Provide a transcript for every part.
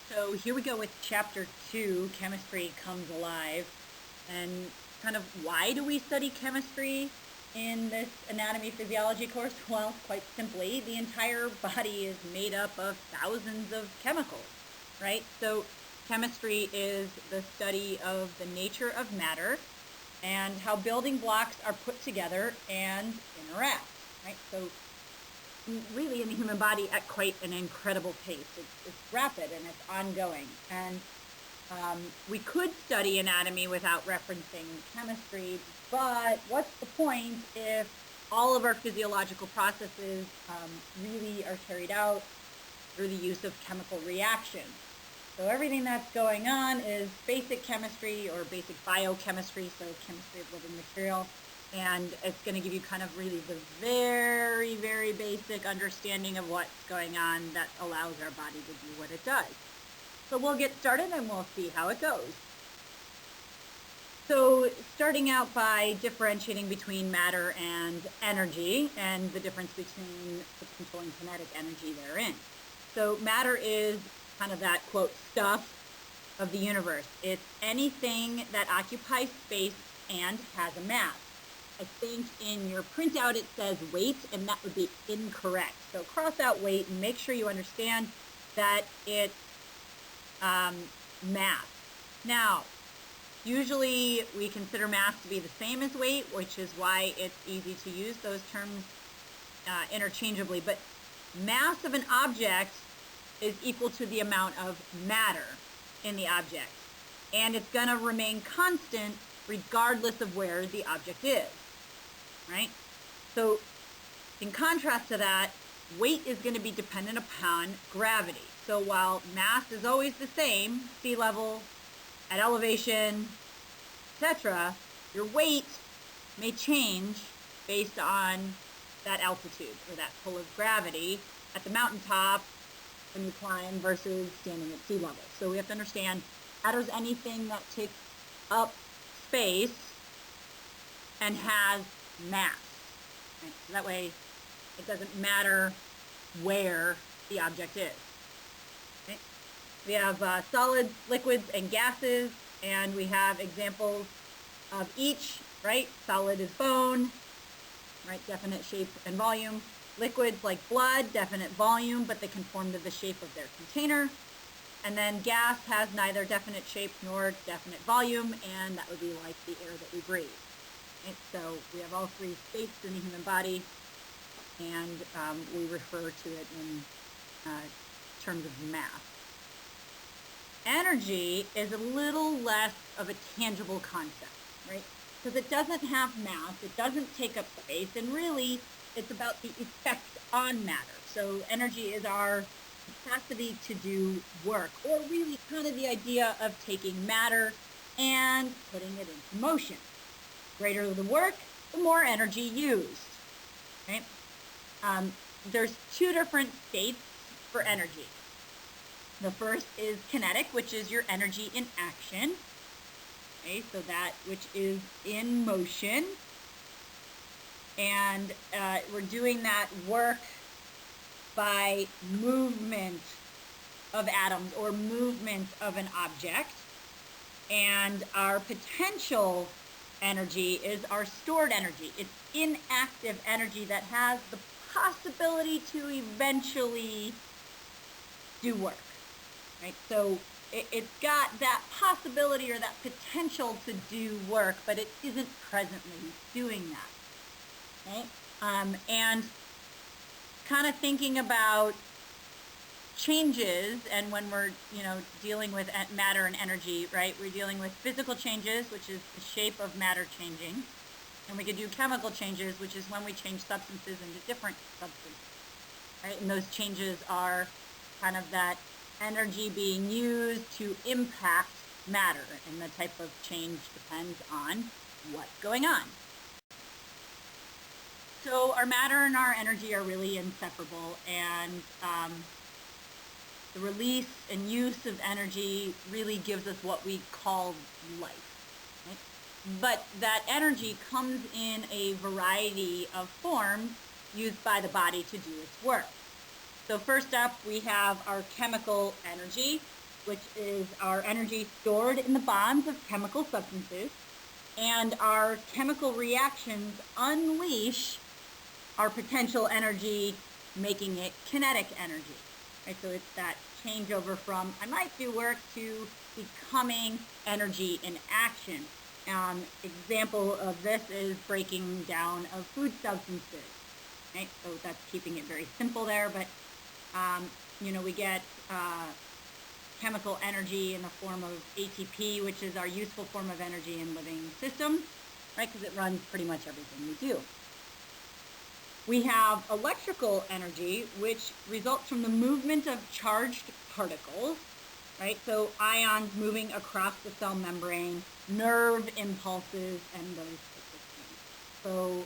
So here we go with chapter 2, Chemistry Comes Alive. And kind of why do we study chemistry in this anatomy physiology course? Well, quite simply, the entire body is made up of thousands of chemicals, right? So chemistry is the study of the nature of matter and how building blocks are put together and interact, right? So really in the human body at quite an incredible pace. It's rapid and it's ongoing. And we could study anatomy without referencing chemistry, but what's the point if all of our physiological processes really are carried out through the use of chemical reactions? So everything that's going on is basic chemistry or basic biochemistry, so chemistry of living material. And it's going to give you kind of really the very, very basic understanding of what's going on that allows our body to do what it does. So we'll get started and we'll see how it goes. So starting out by differentiating between matter and energy and the difference between potential and kinetic energy therein. So matter is kind of that, quote, stuff of the universe. It's anything that occupies space and has a mass. I think in your printout it says weight, and that would be incorrect. So cross out weight and make sure you understand that it's mass. Now, usually we consider mass to be the same as weight, which is why it's easy to use those terms interchangeably. But mass of an object is equal to the amount of matter in the object. And it's going to remain constant regardless of where the object is. Right? So in contrast to that, weight is going to be dependent upon gravity. So while mass is always the same, sea level, at elevation, etc., your weight may change based on that altitude or that pull of gravity at the mountaintop when you climb versus standing at sea level. So we have to understand how does anything that takes up space and has mass. Right? So that way it doesn't matter where the object is. Okay? We have solids, liquids, and gases, and we have examples of each, right? Solid is bone, right? Definite shape and volume. Liquids like blood, definite volume, but they conform to the shape of their container. And then gas has neither definite shape nor definite volume, and that would be like the air that we breathe. Right? So we have all three states in the human body, and we refer to it in terms of mass. Energy is a little less of a tangible concept, right? Because it doesn't have mass, it doesn't take up space, and really it's about the effect on matter. So energy is our capacity to do work, or really kind of the idea of taking matter and putting it into motion. Greater the work, the more energy used. Right? There's two different states for energy. The first is kinetic, which is your energy in action. Okay, so that which is in motion. And we're doing that work by movement of atoms or movement of an object. And our potential energy is our stored energy. It's inactive energy that has the possibility to eventually do work. Right? So it's got that possibility or that potential to do work, but it isn't presently doing that. Okay? And kind of thinking about changes, and when we're dealing with matter and energy, right, we're dealing with physical changes, which is the shape of matter changing, and we could do chemical changes, which is when we change substances into different substances, right? And those changes are kind of that energy being used to impact matter, and the type of change depends on what's going on. So our matter and our energy are really inseparable, and the release and use of energy really gives us what we call life. Right? But that energy comes in a variety of forms used by the body to do its work. So first up, we have our chemical energy, which is our energy stored in the bonds of chemical substances, and our chemical reactions unleash our potential energy, making it kinetic energy. Right? So it's that changeover from I might do work to becoming energy in action. Example of this is breaking down of food substances. Right? So that's keeping it very simple there, but we get chemical energy in the form of ATP, which is our useful form of energy in living systems, right? Because it runs pretty much everything we do. We have electrical energy, which results from the movement of charged particles, right? So ions moving across the cell membrane, nerve impulses, and those types of things. So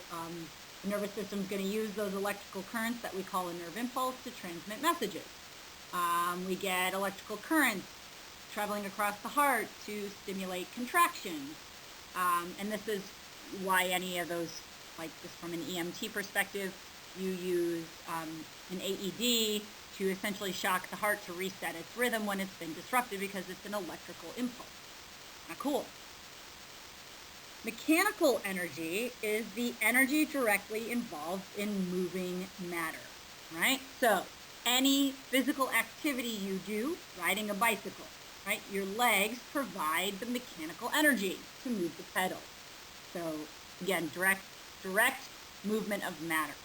the nervous system is going to use those electrical currents that we call a nerve impulse to transmit messages. We get electrical currents traveling across the heart to stimulate contractions. And this is why any of those, like just from an EMT perspective, you use an AED to essentially shock the heart to reset its rhythm when it's been disrupted because it's an electrical impulse. Kind of cool. Mechanical energy is the energy directly involved in moving matter, right? So any physical activity you do, riding a bicycle, right? Your legs provide the mechanical energy to move the pedal. So again, direct movement of matter.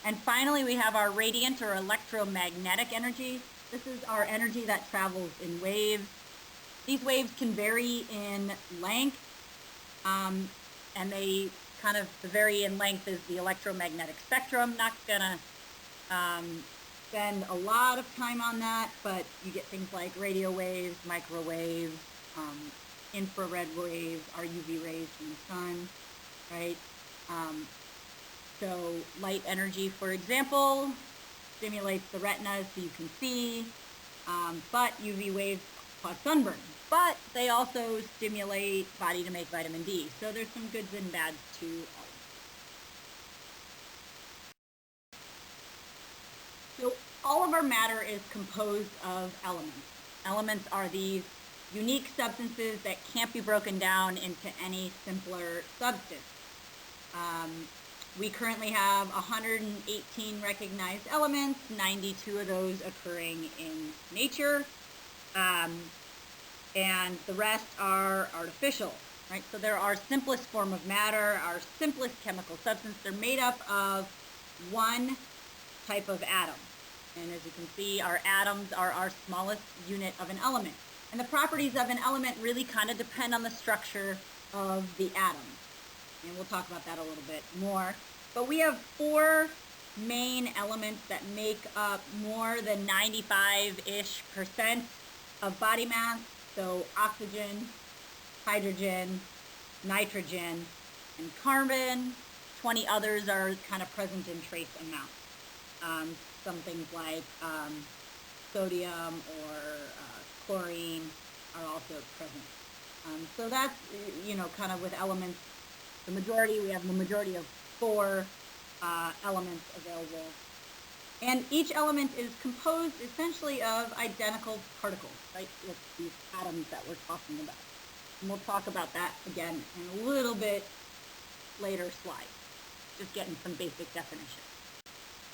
And finally, we have our radiant or electromagnetic energy. This is our energy that travels in waves. These waves can vary in length, and they the vary in length is the electromagnetic spectrum. Not gonna spend a lot of time on that, but you get things like radio waves, microwaves, infrared waves, our UV rays from the sun, right? So light energy, for example, stimulates the retina so you can see, but UV waves cause sunburn. But they also stimulate body to make vitamin D. So there's some goods and bads to all of it. So all of our matter is composed of elements. Elements are these unique substances that can't be broken down into any simpler substance. We currently have 118 recognized elements, 92 of those occurring in nature, and the rest are artificial, right? So they're our simplest form of matter, our simplest chemical substance. They're made up of one type of atom. And as you can see, our atoms are our smallest unit of an element. And the properties of an element really kind of depend on the structure of the atom. And we'll talk about that a little bit more. But we have 4 main elements that make up more than 95-ish% of body mass. So oxygen, hydrogen, nitrogen, and carbon. 20 others are kind of present in trace amounts. Some things like sodium or chlorine are also present. So that's, kind of with elements, we have the majority of 4 elements available. And each element is composed essentially of identical particles, right? With these atoms that we're talking about. And we'll talk about that again in a little bit later slide. Just getting some basic definitions.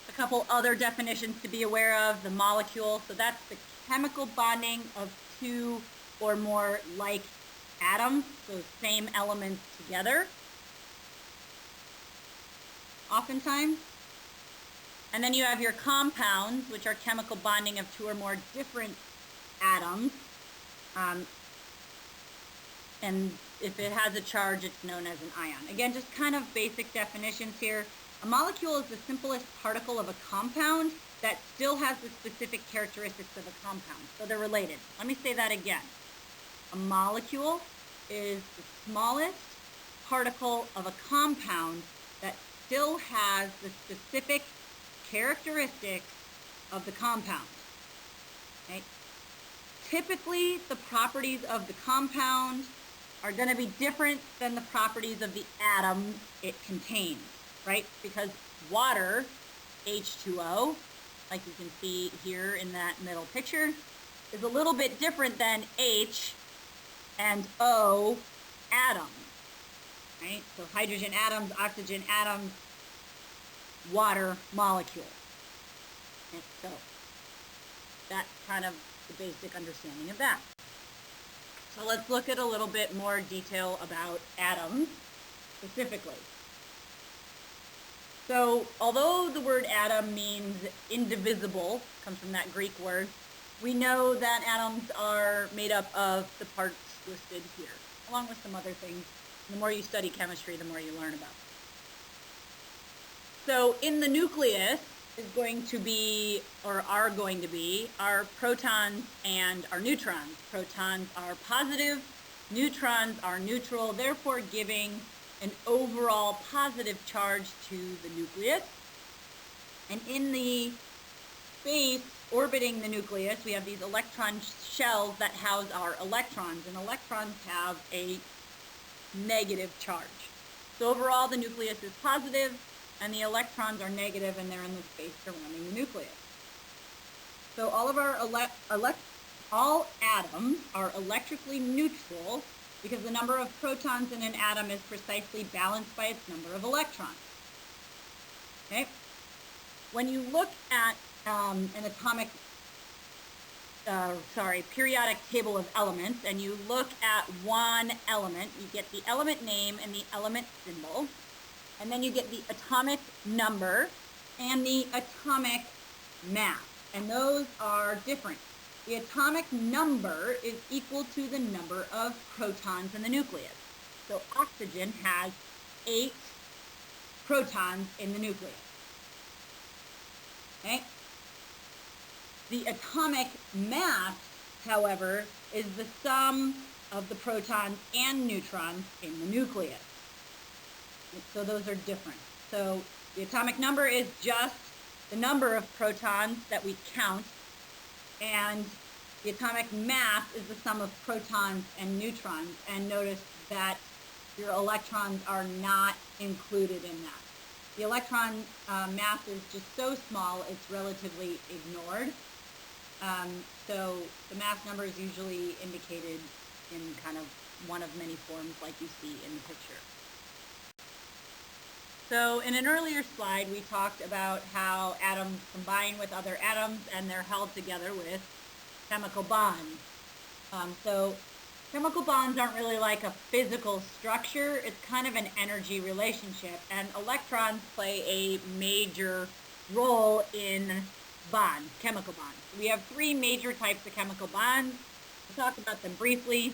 A couple other definitions to be aware of: the molecule. So that's the chemical bonding of 2 or more like atoms, so same elements together, oftentimes. And then you have your compounds, which are chemical bonding of 2 or more different atoms. And if it has a charge, it's known as an ion. Again, just kind of basic definitions here. A molecule is the simplest particle of a compound that still has the specific characteristics of a compound. So they're related. Let me say that again. A molecule is the smallest particle of a compound that still has the specific characteristics of the compound. Okay? Typically, the properties of the compound are going to be different than the properties of the atom it contains, right? Because water, H2O, like you can see here in that middle picture, is a little bit different than H and O atoms, right? So hydrogen atoms, oxygen atoms, water molecule. And so that's kind of the basic understanding of that. So let's look at a little bit more detail about atoms specifically. So although the word atom means indivisible, comes from that Greek word, we know that atoms are made up of the parts listed here, along with some other things. The more you study chemistry, the more you learn about. So in the nucleus is going to be, or are going to be, our protons and our neutrons. Protons are positive, neutrons are neutral, therefore giving an overall positive charge to the nucleus. And in the space orbiting the nucleus, we have these electron shells that house our electrons, and electrons have a negative charge. So overall, the nucleus is positive, and the electrons are negative, and they're in the space surrounding the nucleus. So all of our all atoms are electrically neutral because the number of protons in an atom is precisely balanced by its number of electrons. Okay? When you look at an periodic table of elements, and you look at one element, you get the element name and the element symbol, and then you get the atomic number and the atomic mass, and those are different. The atomic number is equal to the number of protons in the nucleus. So oxygen has 8 protons in the nucleus. Okay? The atomic mass, however, is the sum of the protons and neutrons in the nucleus. So those are different. So the atomic number is just the number of protons that we count, and the atomic mass is the sum of protons and neutrons. And notice that your electrons are not included in that. The electron mass is just so small, it's relatively ignored. So the mass number is usually indicated in kind of one of many forms like you see in the picture. So in an earlier slide, we talked about how atoms combine with other atoms and they're held together with chemical bonds. So chemical bonds aren't really like a physical structure. It's kind of an energy relationship, and electrons play a major role in bonds, chemical bonds. We have 3 major types of chemical bonds. We'll talk about them briefly: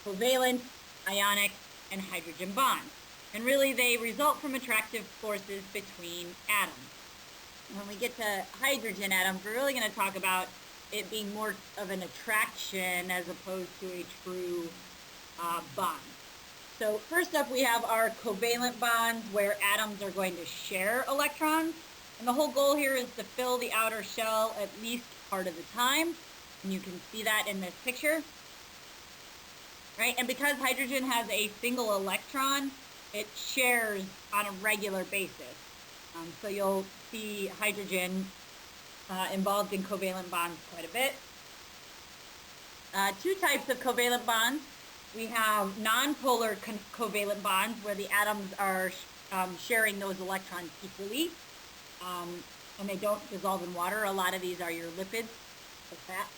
covalent, ionic, and hydrogen bonds. And really, they result from attractive forces between atoms. When we get to hydrogen atoms, we're really going to talk about it being more of an attraction as opposed to a true bond. So first up, we have our covalent bonds, where atoms are going to share electrons. And the whole goal here is to fill the outer shell at least part of the time. And you can see that in this picture. Right? And because hydrogen has a single electron, it shares on a regular basis. So you'll see hydrogen involved in covalent bonds quite a bit. 2 types of covalent bonds. We have non-polar covalent bonds, where the atoms are sharing those electrons equally, and they don't dissolve in water. A lot of these are your lipids, the fat.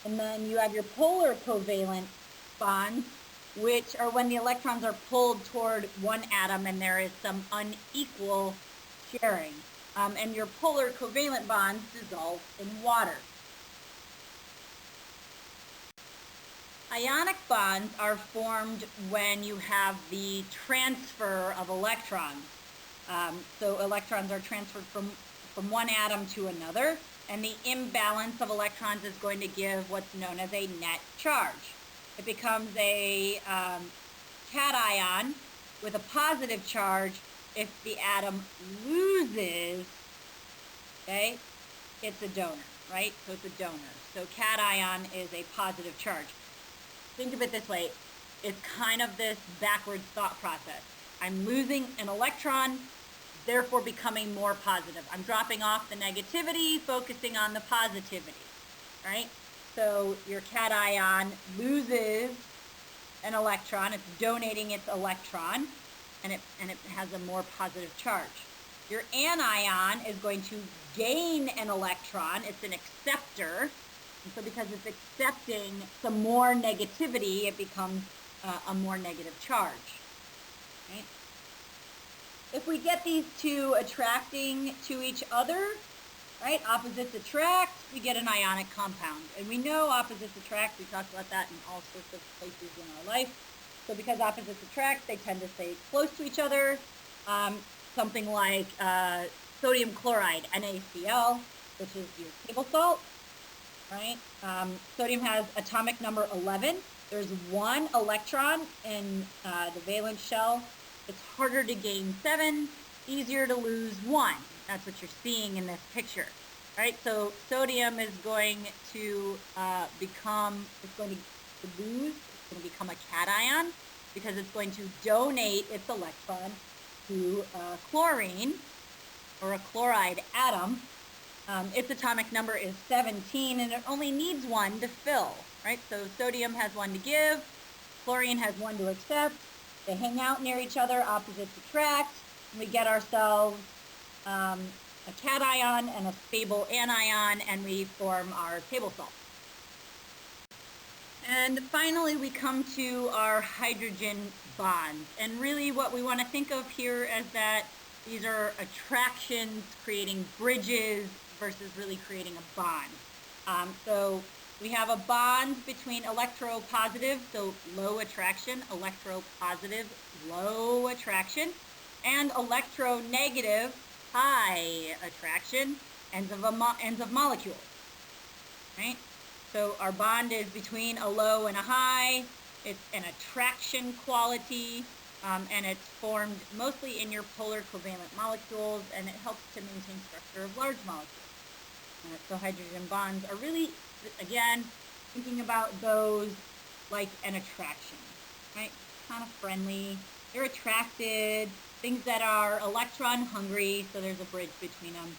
And then you have your polar covalent bonds, which are when the electrons are pulled toward one atom and there is some unequal sharing. And your polar covalent bonds dissolve in water. Ionic bonds are formed when you have the transfer of electrons. So electrons are transferred from one atom to another, and the imbalance of electrons is going to give what's known as a net charge. It becomes a cation with a positive charge if the atom loses, okay, it's a donor, right? So it's a donor. So cation is a positive charge. Think of it this way. It's kind of this backwards thought process. I'm losing an electron, therefore becoming more positive. I'm dropping off the negativity, focusing on the positivity, right? So your cation loses an electron. It's donating its electron, and it has a more positive charge. Your anion is going to gain an electron. It's an acceptor. And so because it's accepting some more negativity, it becomes a more negative charge. Right? If we get these two attracting to each other, right, opposites attract, we get an ionic compound. And we know opposites attract. We talked about that in all sorts of places in our life. So because opposites attract, they tend to stay close to each other. Something like sodium chloride, NaCl, which is your table salt, right? Sodium has atomic number 11. There's one electron in the valence shell. It's harder to gain 7, easier to lose 1. That's what you're seeing in this picture, right? So sodium is going to become a cation because it's going to donate its electron to chlorine, or a chloride atom. Its atomic number is 17, and it only needs 1 to fill, right? So sodium has 1 to give, chlorine has 1 to accept. They hang out near each other, opposites attract, and we get ourselves a cation and a stable anion, and we form our table salt. And finally, we come to our hydrogen bonds. And really what we want to think of here is that these are attractions creating bridges versus really creating a bond. So we have a bond between electropositive, so low attraction, electropositive, low attraction, and electronegative, high attraction, ends of molecules, right? So our bond is between a low and a high. It's an attraction quality, and it's formed mostly in your polar covalent molecules, and it helps to maintain structure of large molecules. So hydrogen bonds are really, again, thinking about those like an attraction, right? Kind of friendly. They're attracted. Things that are electron hungry, so there's a bridge between them.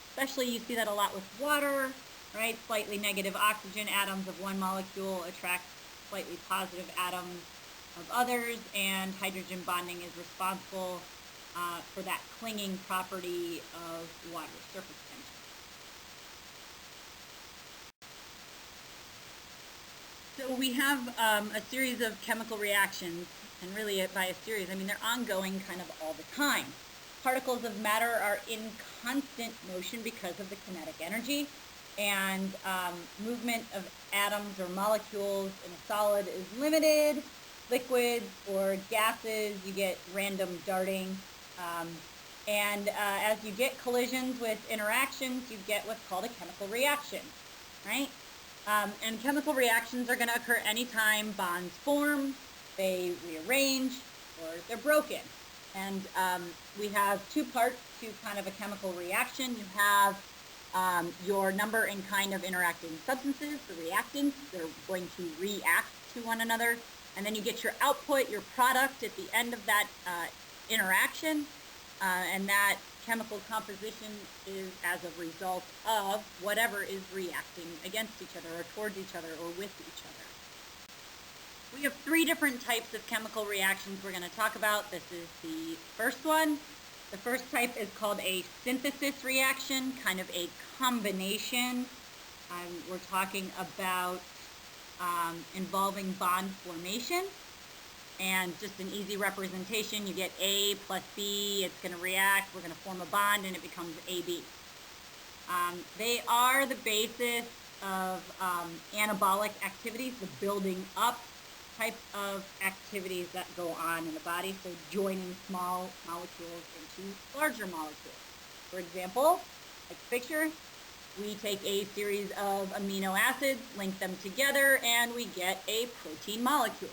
Especially you see that a lot with water, right? Slightly negative oxygen atoms of one molecule attract slightly positive atoms of others, and hydrogen bonding is responsible for that clinging property of water surface tension. So we have a series of chemical reactions, and really by a series, I mean they're ongoing kind of all the time. Particles of matter are in constant motion because of the kinetic energy, and movement of atoms or molecules in a solid is limited. Liquids or gases, you get random darting. And as you get collisions with interactions, you get what's called a chemical reaction, right? And chemical reactions are going to occur anytime bonds form, they rearrange, or they're broken. And we have two parts to kind of a chemical reaction. You have your number and kind of interacting substances, the reactants. They're going to react to one another. And then you get your output, your product at the end of that interaction. And that chemical composition is as a result of whatever is reacting against each other or towards each other or with each other. We have three different types of chemical reactions we're going to talk about. This is the first one. The first type is called a synthesis reaction, kind of a combination. We're talking about involving bond formation. And just an easy representation, you get A plus B, it's going to react, we're going to form a bond, and it becomes AB. They are the basis of anabolic activities, the building up type of activities that go on in the body, so joining small molecules into larger molecules. For example, like the picture, we take a series of amino acids, link them together, and we get a protein molecule.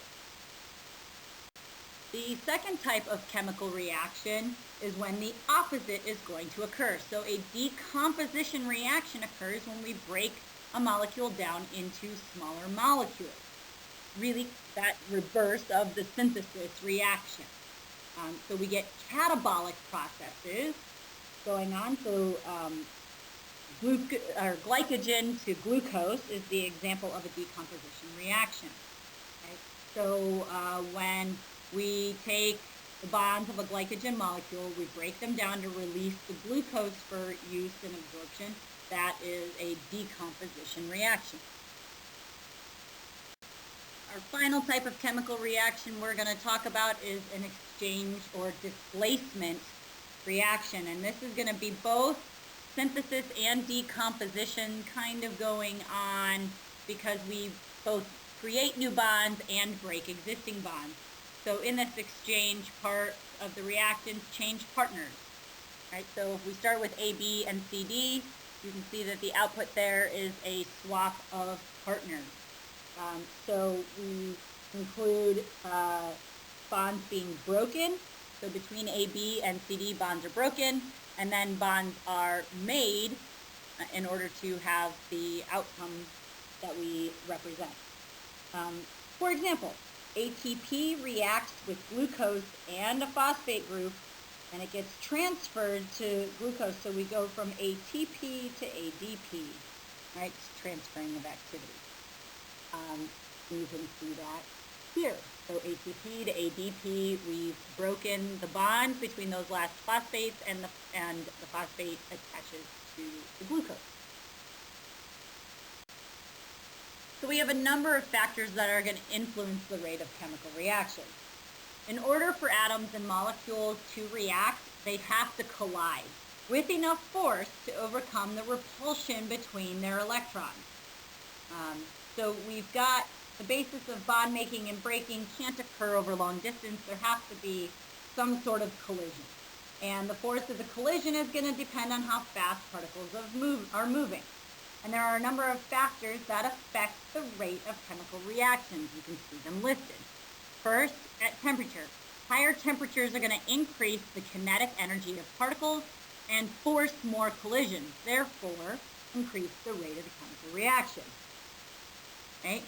The second type of chemical reaction is when the opposite is going to occur. So a decomposition reaction occurs when we break a molecule down into smaller molecules. Really, that reverse of the synthesis reaction. So we get catabolic processes going on. So glycogen to glucose is the example of a decomposition reaction. Okay? So when we take the bonds of a glycogen molecule, we break them down to release the glucose for use in absorption. That is a decomposition reaction. Our final type of chemical reaction we're going to talk about is an exchange or displacement reaction. And this is going to be both synthesis and decomposition kind of going on because we both create new bonds and break existing bonds. So in this exchange part of the reactants, change partners. Right? So if we start with AB and CD, you can see that the output there is a swap of partners. So we include bonds being broken. So between AB and CD, bonds are broken, and then bonds are made in order to have the outcome that we represent. For example, ATP reacts with glucose and a phosphate group, and it gets transferred to glucose. So we go from ATP to ADP, right? It's transferring of activity. You can see that here. So ATP to ADP, we've broken the bond between those last phosphates, and the phosphate attaches to the glucose. So we have a number of factors that are going to influence the rate of chemical reaction. In order for atoms and molecules to react, they have to collide with enough force to overcome the repulsion between their electrons. So we've got the basis of bond making and breaking can't occur over long distance. There has to be some sort of collision. And the force of the collision is going to depend on how fast particles are moving. And there are a number of factors that affect the rate of chemical reactions. You can see them listed. First, at temperature. Higher temperatures are going to increase the kinetic energy of particles and force more collisions, therefore increase the rate of the chemical reaction. Okay?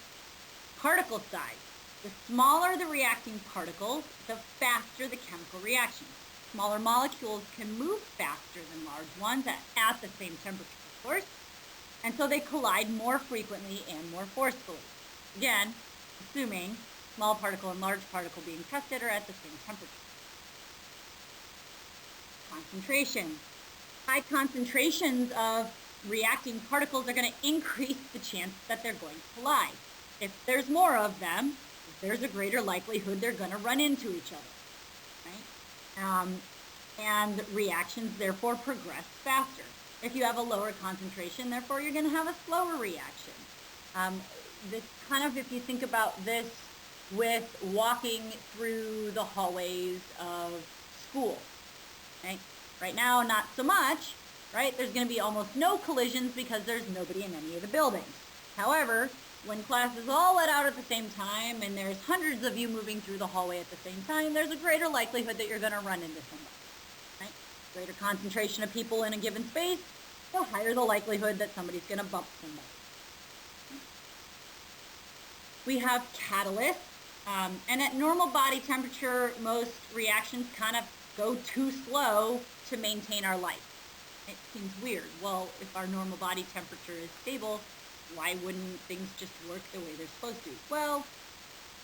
Particle size. The smaller the reacting particles, the faster the chemical reaction. Smaller molecules can move faster than large ones at the same temperature, of course, and so they collide more frequently and more forcefully. Again, assuming small particle and large particle being tested are at the same temperature. Concentration. High concentrations of reacting particles are going to increase the chance that they're going to collide. If there's more of them, there's a greater likelihood they're going to run into each other. Right? And reactions therefore progress faster. If you have a lower concentration, therefore you're going to have a slower reaction. This kind of, if you think about this with walking through the hallways of school. Okay? Right now, not so much, right? There's going to be almost no collisions because there's nobody in any of the buildings. However, when class is all let out at the same time and there's hundreds of you moving through the hallway at the same time, there's a greater likelihood that you're going to run into somebody. Right? Greater concentration of people in a given space, the higher the likelihood that somebody's going to bump somebody. We have catalysts, and at normal body temperature, most reactions kind of go too slow to maintain our life. It seems weird. Well, if our normal body temperature is stable, why wouldn't things just work the way they're supposed to? Well,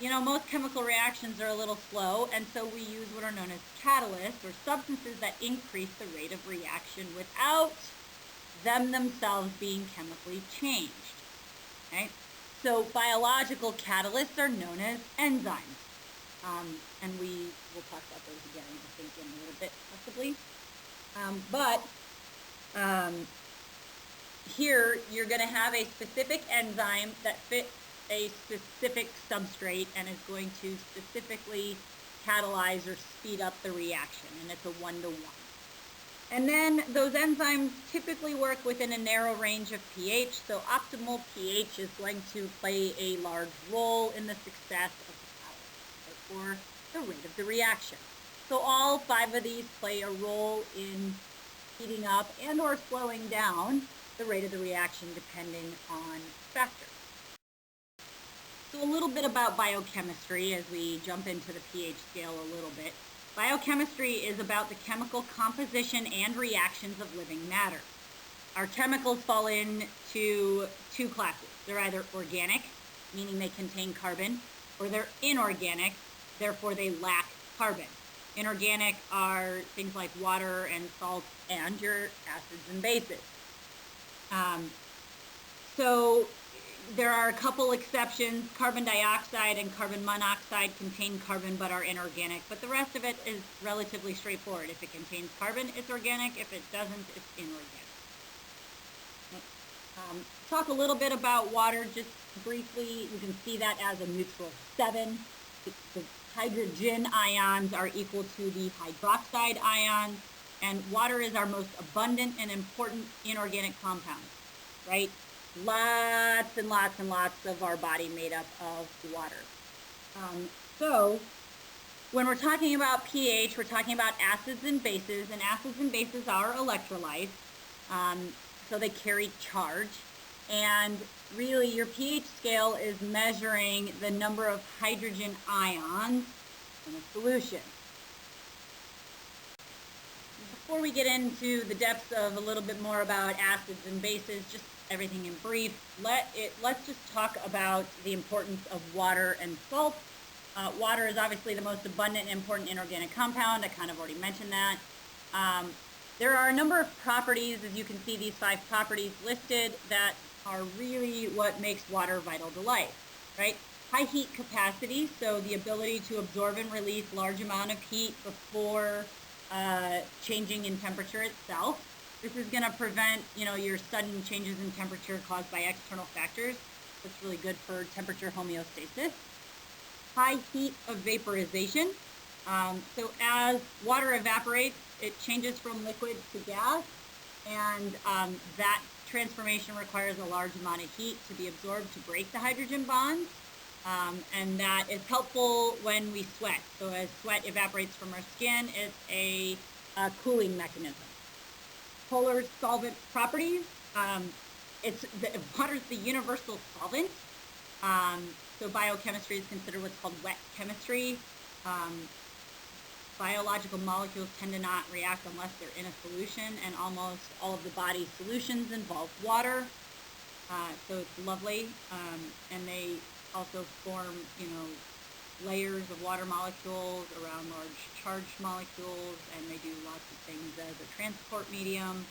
you know, most chemical reactions are a little slow, and so we use what are known as catalysts, or substances that increase the rate of reaction without them themselves being chemically changed. Okay? So biological catalysts are known as enzymes. And we will talk about those again, I think, in a little bit, possibly. Here, you're going to have a specific enzyme that fits a specific substrate and is going to specifically catalyze or speed up the reaction, and it's a 1-to-1. And then those enzymes typically work within a narrow range of pH, so optimal pH is going to play a large role in the success of the catalyst, therefore the rate of the reaction. So all 5 of these play a role in speeding up and or slowing down the rate of the reaction depending on factors. So a little bit about biochemistry as we jump into the pH scale a little bit. Biochemistry is about the chemical composition and reactions of living matter. our chemicals fall into two classes. They're either organic, meaning they contain carbon, or they're inorganic, therefore they lack carbon. Inorganic are things like water and salt and your acids and bases. So there are a couple exceptions. Carbon dioxide and carbon monoxide contain carbon but are inorganic, but the rest of it is relatively straightforward. If it contains carbon, it's organic. If it doesn't, it's inorganic. Talk a little bit about water just briefly. You can see that as a neutral 7. The hydrogen ions are equal to the hydroxide ions, and water is our most abundant and important inorganic compound, right? Lots and lots and lots of our body made up of water. So when we're talking about pH, we're talking about acids and bases are electrolytes, so they carry charge. And really, your pH scale is measuring the number of hydrogen ions in a solution. Before we get into the depths of a little bit more about acids and bases, just everything in brief, let's just talk about the importance of water and salt. Water is obviously the most abundant and important inorganic compound. I kind of already mentioned that. There are a number of properties, as you can see, these 5 properties listed, that are really what makes water vital to life, right? High heat capacity, so the ability to absorb and release large amount of heat before changing in temperature itself. This is going to prevent, your sudden changes in temperature caused by external factors. That's really good for temperature homeostasis. High heat of vaporization. So as water evaporates, it changes from liquid to gas, and that transformation requires a large amount of heat to be absorbed to break the hydrogen bonds, and that is helpful when we sweat. So as sweat evaporates from our skin, it's a cooling mechanism. Polar solvent properties. Water is the universal solvent. So biochemistry is considered what's called wet chemistry. Biological molecules tend to not react unless they're in a solution, and almost all of the body's solutions involve water. So it's lovely. And they also form, layers of water molecules around large charged molecules, and they do lots of things as a transport medium.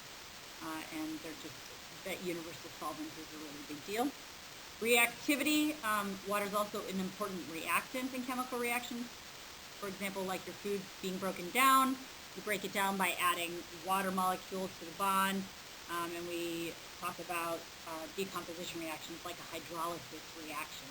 And they're just, that universal solvent is a really big deal. Reactivity. Water is also an important reactant in chemical reactions. For example, like your food being broken down, you break it down by adding water molecules to the bond, and we talk about decomposition reactions like a hydrolysis reaction.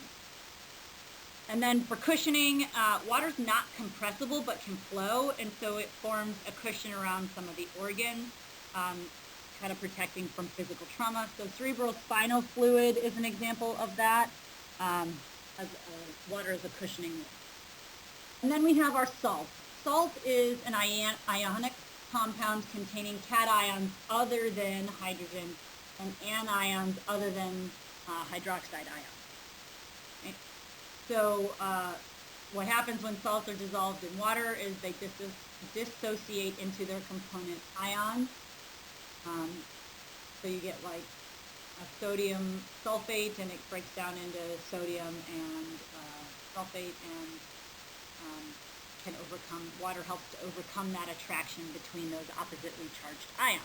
And then for cushioning, water's not compressible but can flow, and so it forms a cushion around some of the organs, kind of protecting from physical trauma. So cerebrospinal fluid is an example of that, water as a cushioning. And then we have our salt. Salt is an ionic compound containing cations other than hydrogen and anions other than hydroxide ions. Okay. So what happens when salts are dissolved in water is they dissociate into their component ions. So you get like a sodium sulfate, and it breaks down into sodium and sulfate, and water helps to overcome that attraction between those oppositely charged ions.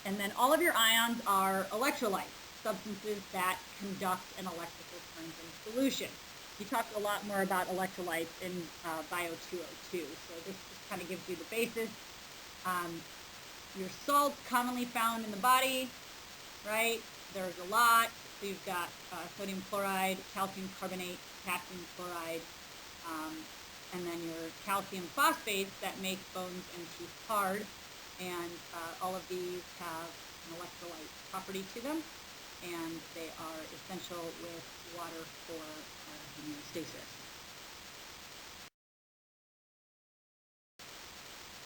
And then all of your ions are electrolytes, substances that conduct an electrical current in solution. We talked a lot more about electrolytes in Bio 202, so this just kind of gives you the basis. Your salts commonly found in the body, right? There's a lot. So you've got sodium chloride, calcium carbonate, potassium chloride, and then your calcium phosphates that make bones and teeth hard. And all of these have an electrolyte property to them, and they are essential with water for homeostasis.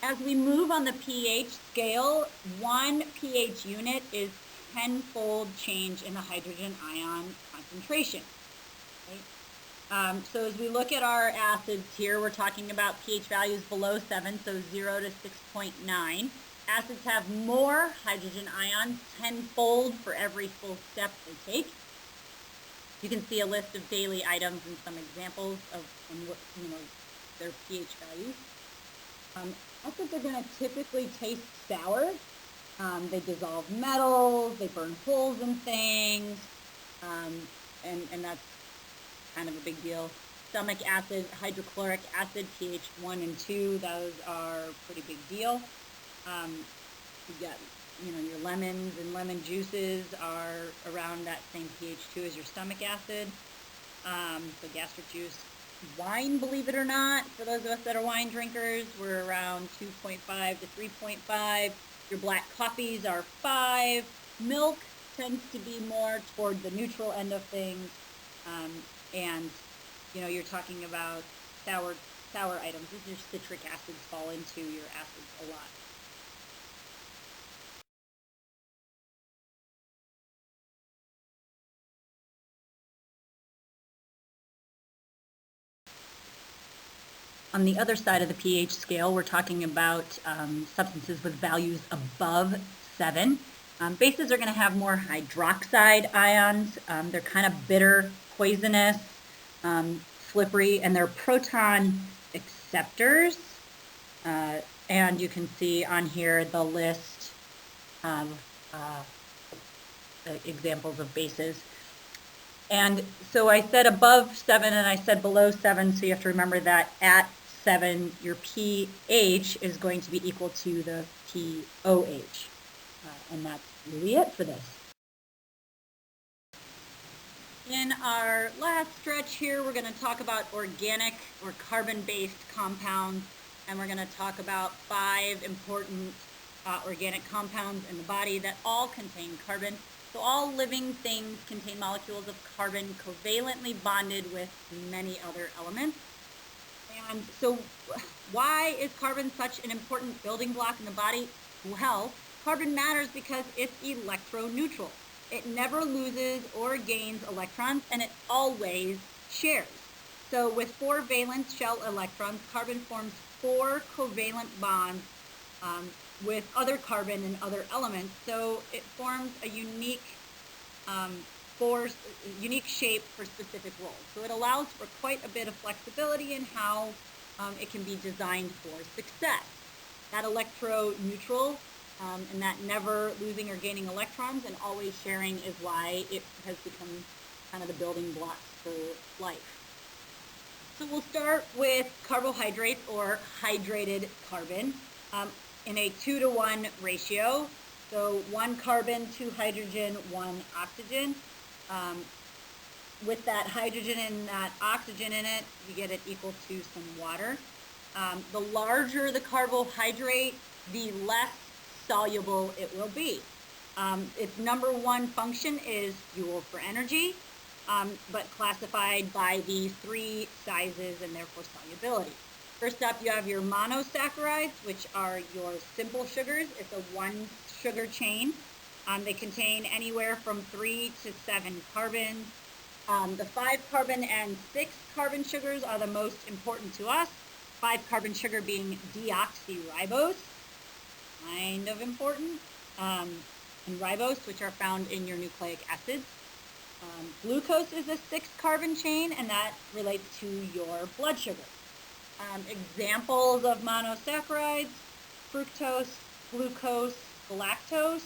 As we move on the pH scale, 1 pH unit is 10-fold change in the hydrogen ion concentration. Right? So as we look at our acids here, we're talking about pH values below 7, so 0 to 6.9. Acids have more hydrogen ions, tenfold for every full step they take. You can see a list of daily items and some examples of their pH values. Acids are going to typically taste sour. They dissolve metals, they burn holes in things, and that's kind of a big deal. Stomach acid, hydrochloric acid, pH 1 and 2, those are a pretty big deal. You've got, your lemons and lemon juices are around that same pH 2 as your stomach acid. So gastric juice. Wine, believe it or not, for those of us that are wine drinkers, we're around 2.5 to 3.5. Your black coffees are 5. Milk tends to be more toward the neutral end of things. And, you're talking about sour items. Your citric acids fall into your acids a lot. On the other side of the pH scale, we're talking about substances with values above 7. Bases are going to have more hydroxide ions. They're kind of bitter, poisonous, slippery, and they're proton acceptors. And you can see on here the list of examples of bases. And so I said above 7 and I said below 7, so you have to remember that at 7, your pH is going to be equal to the pOH. And that's really it for this. In our last stretch here, we're going to talk about organic or carbon-based compounds, and we're going to talk about 5 important organic compounds in the body that all contain carbon. So all living things contain molecules of carbon covalently bonded with many other elements. And so why is carbon such an important building block in the body? Well, carbon matters because it's electroneutral. It never loses or gains electrons, and it always shares. So with 4 valence shell electrons, carbon forms 4 covalent bonds with other carbon and other elements. So it forms a unique shape for specific roles. So it allows for quite a bit of flexibility in how it can be designed for success. That electroneutral and that never losing or gaining electrons and always sharing is why it has become kind of the building blocks for life. So we'll start with carbohydrates or hydrated carbon in a 2-to-1 ratio. So 1 carbon, 2 hydrogen, 1 oxygen. With that hydrogen and that oxygen in it, you get it equal to some water. The larger the carbohydrate, the less soluble it will be. Its number 1 function is fuel for energy, but classified by these 3 sizes and therefore solubility. First up, you have your monosaccharides, which are your simple sugars. It's a 1 sugar chain. They contain anywhere from 3 to 7 carbons. The 5 carbon and 6 carbon sugars are the most important to us. 5 carbon sugar being deoxyribose, kind of important, and ribose, which are found in your nucleic acids. Glucose is a 6 carbon chain, and that relates to your blood sugar. Examples of monosaccharides: fructose, glucose, galactose.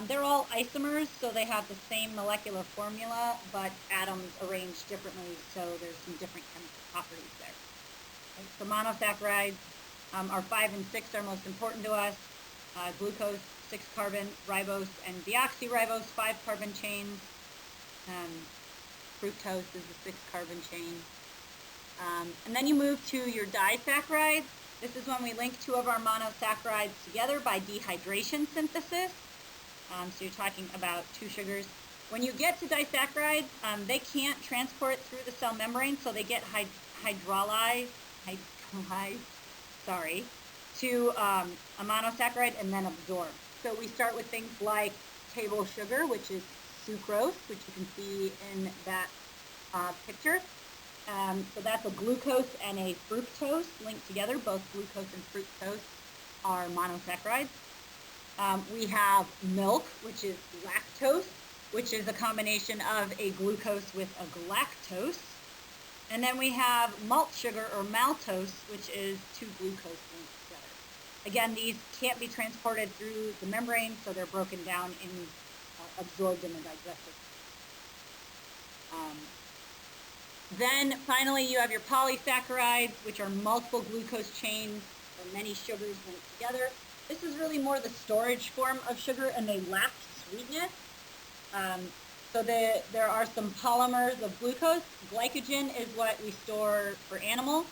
They're all isomers, so they have the same molecular formula, but atoms arranged differently, so there's some different chemical properties there. Okay, so monosaccharides are 5 and 6 are most important to us. Glucose, 6 carbon, ribose and deoxyribose, 5 carbon chains. Fructose is a 6 carbon chain. And then you move to your disaccharides. This is when we link 2 of our monosaccharides together by dehydration synthesis. So you're talking about 2 sugars. When you get to disaccharides, they can't transport through the cell membrane, so they get hydrolyzed to a monosaccharide and then absorbed. So we start with things like table sugar, which is sucrose, which you can see in that picture. So that's a glucose and a fructose linked together. Both glucose and fructose are monosaccharides. We have milk, which is lactose, which is a combination of a glucose with a galactose. And then we have malt sugar or maltose, which is two glucose linked together. Again, these can't be transported through the membrane, so they're broken down and absorbed in the digestive. Then finally, you have your polysaccharides, which are multiple glucose chains or many sugars linked together. This is really more the storage form of sugar, and they lack sweetness. So there are some polymers of glucose. Glycogen is what we store for animal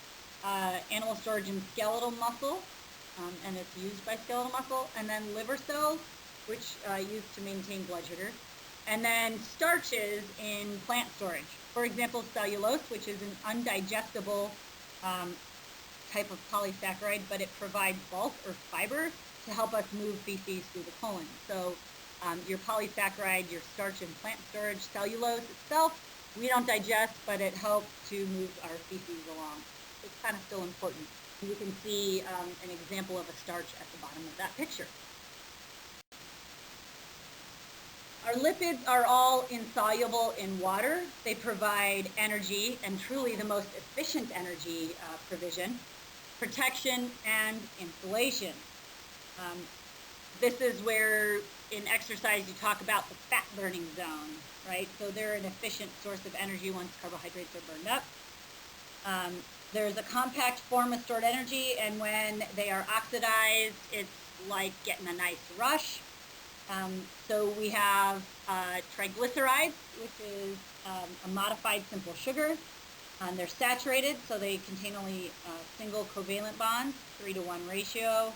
storage in skeletal muscle, and it's used by skeletal muscle. And then liver cells, which used to maintain blood sugar. And then starches in plant storage. For example, cellulose, which is an undigestible type of polysaccharide, but it provides bulk or fiber to help us move feces through the colon. So your polysaccharide, your starch in plant storage, cellulose itself, we don't digest, but it helps to move our feces along. It's kind of still important. You can see an example of a starch at the bottom of that picture. Our lipids are all insoluble in water. They provide energy, and truly the most efficient energy provision, protection, and insulation. This is where in exercise you talk about the fat burning zone, right? So they're an efficient source of energy once carbohydrates are burned up. There's a compact form of stored energy, and when they are oxidized, it's like getting a nice rush. So we have triglycerides, which is a modified simple sugar. They're saturated, so they contain only single covalent bonds, 3-to-1 ratio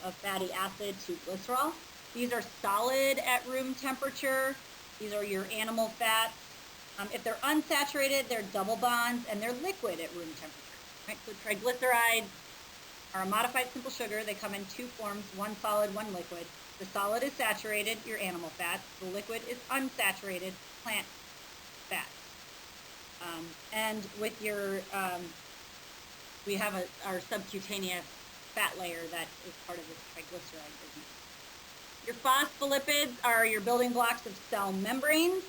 of fatty acid to glycerol. These are solid at room temperature. These are your animal fats. If they're unsaturated, they're double bonds, and they're liquid at room temperature. Right? So triglycerides are a modified simple sugar. They come in two forms, one solid, one liquid. The solid is saturated, your animal fats. The liquid is unsaturated, plant fats. And with your, we have our subcutaneous fat layer that is part of this triglyceride business. Your phospholipids are your building blocks of cell membranes.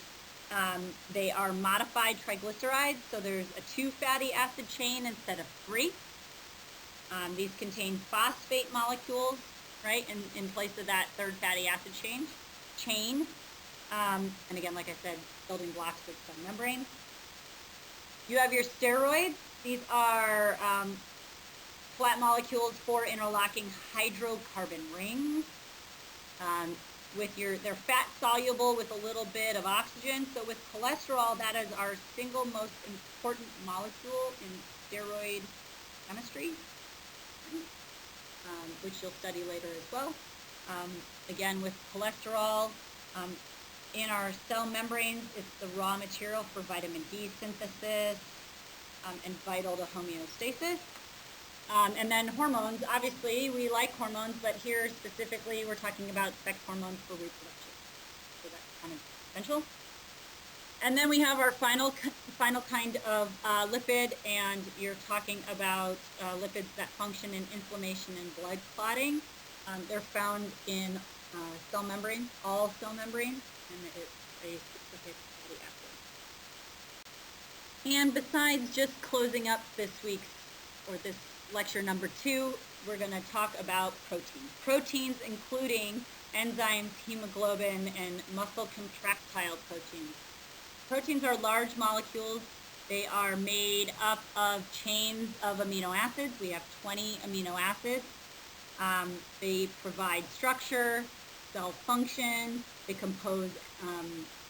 They are modified triglycerides, so there's a 2 fatty acid chain instead of 3. These contain phosphate molecules, right, in place of that 3rd fatty acid chain. And again, like I said, building blocks of cell membranes. You have your steroids. These are flat molecules for interlocking hydrocarbon rings. They're fat soluble with a little bit of oxygen. So with cholesterol, that is our single most important molecule in steroid chemistry, which you'll study later as well. Again, with cholesterol, in our cell membranes, it's the raw material for vitamin D synthesis and vital to homeostasis. And then hormones, obviously we like hormones, but here specifically we're talking about sex hormones for reproduction. So that's kind of essential. And then we have our final kind of lipid, and you're talking about lipids that function in inflammation and blood clotting. They're found in cell membrane, all cell membranes, and it's a specific fatty acid. And besides just closing up this lecture number 2, we're going to talk about proteins. Proteins including enzymes, hemoglobin, and muscle contractile proteins. Proteins are large molecules. They are made up of chains of amino acids. We have 20 amino acids. They provide structure, cell function. They compose,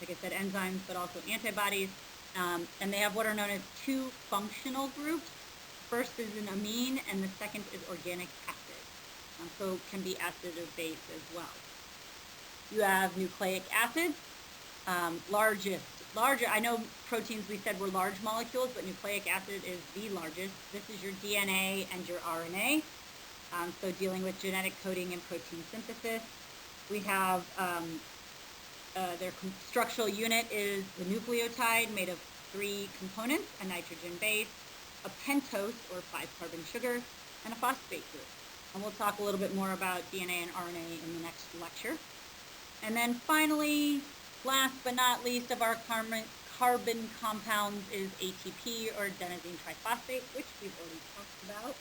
like I said, enzymes, but also antibodies. And they have what are known as 2 functional groups. First is an amine, and the second is organic acid. So it can be acid or base as well. You have nucleic acids, I know proteins we said were large molecules, but nucleic acid is the largest. This is your DNA and your RNA. So dealing with genetic coding and protein synthesis. We have their structural unit is the nucleotide made of 3 components, a nitrogen base, a pentose or 5-carbon sugar, and a phosphate group. And we'll talk a little bit more about DNA and RNA in the next lecture. And then finally, last but not least of our carbon compounds is ATP, or adenosine triphosphate, which we've already talked about.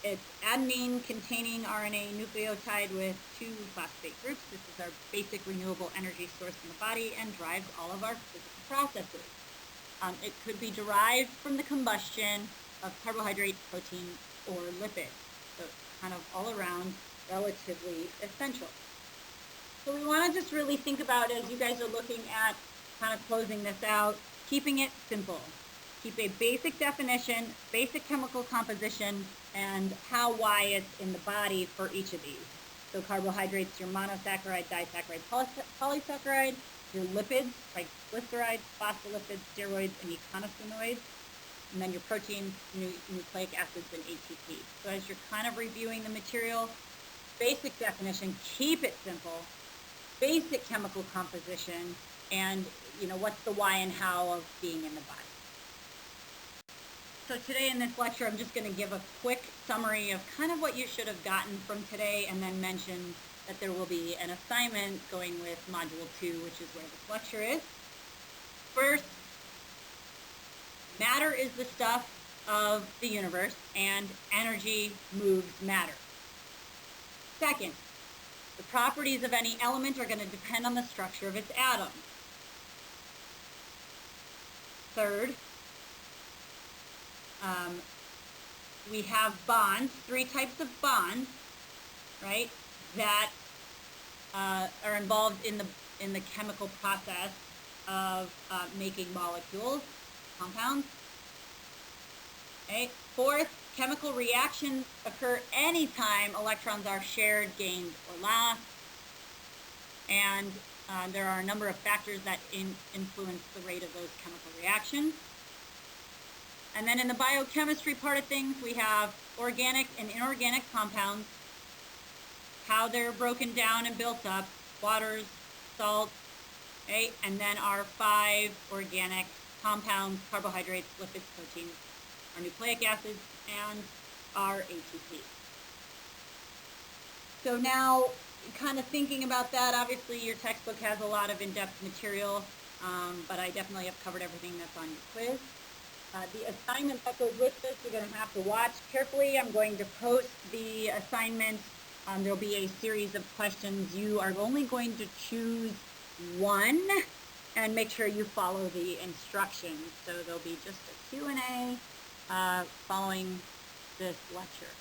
It's adenine containing RNA nucleotide with 2 phosphate groups. This is our basic renewable energy source in the body and drives all of our physical processes. It could be derived from the combustion of carbohydrate, protein, or lipid. So it's kind of all around relatively essential. So we want to just really think about, as you guys are looking at kind of closing this out, keeping it simple. Keep a basic definition, basic chemical composition, and how, why it's in the body for each of these. So carbohydrates, your monosaccharide, disaccharide, polysaccharide, your lipids, triglycerides, phospholipids, steroids, and eicosanoids, and then your proteins, nucleic acids, and ATP. So as you're kind of reviewing the material, basic definition, keep it simple, basic chemical composition, and what's the why and how of being in the body. So today in this lecture, I'm just going to give a quick summary of kind of what you should have gotten from today, and then mention that there will be an assignment going with Module 2, which is where this lecture is. First, matter is the stuff of the universe, and energy moves matter. Second, the properties of any element are going to depend on the structure of its atoms. Third, we have bonds, 3 types of bonds, right, that are involved in the chemical process of making molecules, compounds. Okay. Fourth, chemical reactions occur anytime electrons are shared, gained, or lost. And there are a number of factors that influence the rate of those chemical reactions. And then in the biochemistry part of things, we have organic and inorganic compounds, how they're broken down and built up, waters, salts, okay? And then our 5 organic compounds, carbohydrates, lipids, proteins, our nucleic acids, and our ATP. So now, kind of thinking about that, obviously your textbook has a lot of in-depth material, but I definitely have covered everything that's on your quiz. The assignment that goes with this, you're going to have to watch carefully. I'm going to post the assignment. There will be a series of questions. You are only going to choose one and make sure you follow the instructions. So there'll be just a Q&A following this lecture.